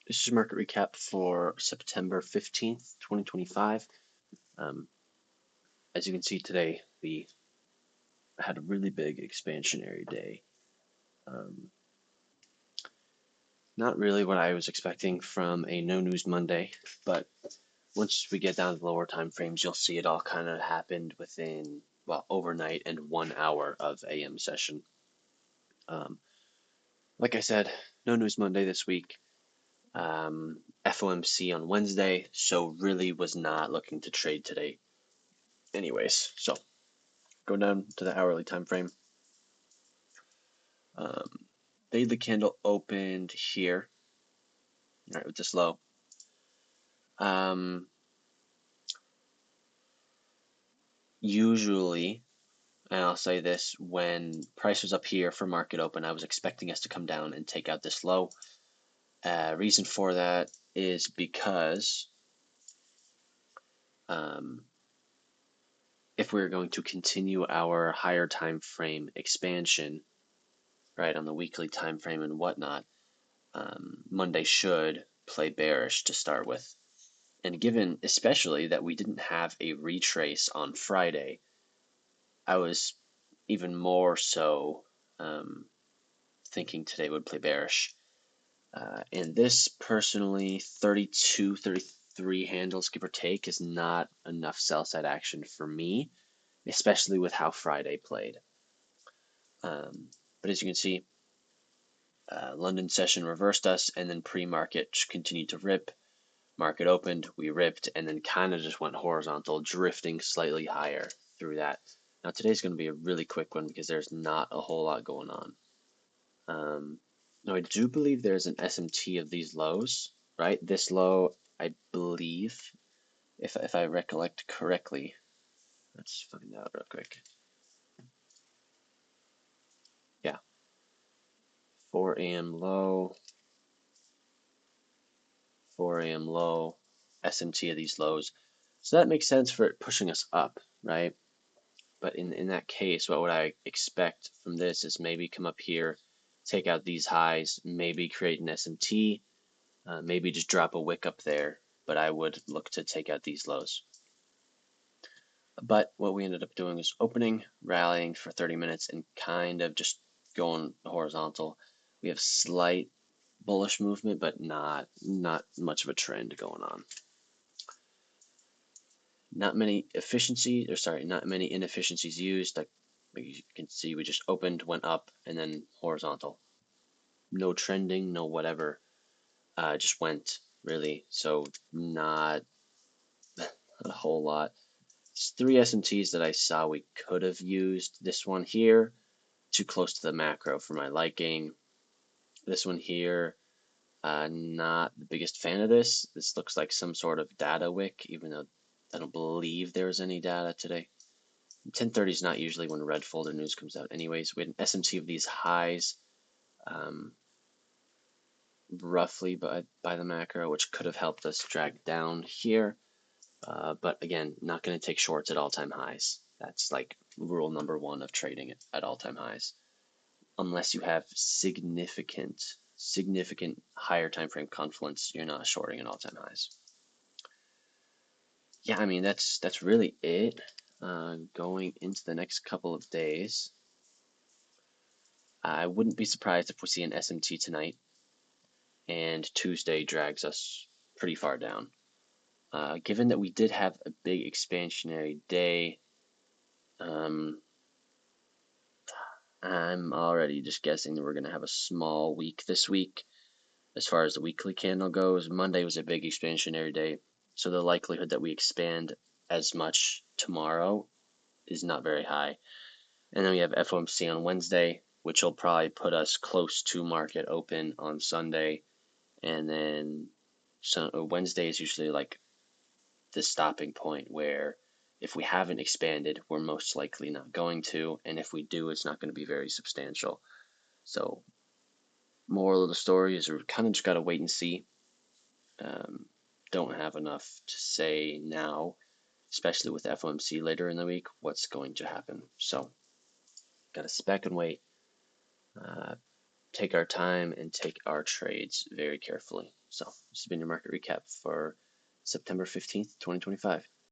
This is market recap for September 15th, 2025. Um, as you can see today, we had a really big expansionary day. Um, Not really what I was expecting from a no news Monday, but once we get down to the lower time frames, you'll see it all kind of happened within, well, overnight and 1 hour of AM session. Um, like I said, no news Monday this week. FOMC on Wednesday, so really was not looking to trade today anyways. So go down to the hourly time frame. Daily candle opened here, right, with this low. Usually, and I'll say this, when price was up here for market open, I was expecting us to come down and take out this low. Reason for that is because um, if we're going to continue our higher time frame expansion, right, on the weekly time frame and whatnot, Monday should play bearish to start with. And given especially that we didn't have a retrace on Friday, I was even more so thinking today would play bearish. And this personally, 32, 33 handles, give or take, is not enough sell side action for me, especially with how Friday played. But as you can see, London session reversed us, and then pre-market continued to rip. Market opened, we ripped, and then kind of just went horizontal, drifting slightly higher through that. Now today's going to be a really quick one because there's not a whole lot going on. Now I do believe there's an SMT of these lows, right? This low, I believe, if I recollect correctly. Let's find out real quick. Yeah, 4 a.m. low, 4 a.m. low, SMT of these lows. So that makes sense for it pushing us up, right? But in that case, what would I expect from this is maybe come up here, take out these highs, maybe create an SMT, maybe just drop a wick up there, but I would look to take out these lows. But what we ended up doing is opening, rallying for 30 minutes, and kind of just going horizontal. We have slight bullish movement, but not much of a trend going on. Not many not many inefficiencies used. Like you can see, we just opened, went up, and then horizontal. No trending, no whatever. Just went really. So not a whole lot. It's 3 SMTs that I saw we could have used. This one here, too close to the macro for my liking. This one here, not the biggest fan of this. This looks like some sort of data wick, even though I don't believe there was any data today. 10:30 is not usually when red folder news comes out anyways. We had an SMT of these highs, um, roughly by the macro, which could have helped us drag down here. But again, not going to take shorts at all-time highs. That's like rule number one of trading at all-time highs. Unless you have significant higher time frame confluence, you're not shorting at all-time highs. Yeah, I mean that's really it. Going into the next couple of days, I wouldn't be surprised if we see an SMT tonight, and Tuesday drags us pretty far down. Given that we did have a big expansionary day, um, I'm already just guessing that we're going to have a small week this week. As far as the weekly candle goes, Monday was a big expansionary day, so the likelihood that we expand as much tomorrow is not very high. And then we have FOMC on Wednesday, which will probably put us close to market open on Sunday. And then Wednesday is usually like the stopping point where if we haven't expanded, we're most likely not going to. And if we do, it's not going to be very substantial. So, moral of the story is we're kind of just got to wait and see. Um, don't have enough to say now, especially with FOMC later in the week, what's going to happen. So, got to spec and wait. Uh, take our time and take our trades very carefully. So this has been your market recap for September 15th, 2025.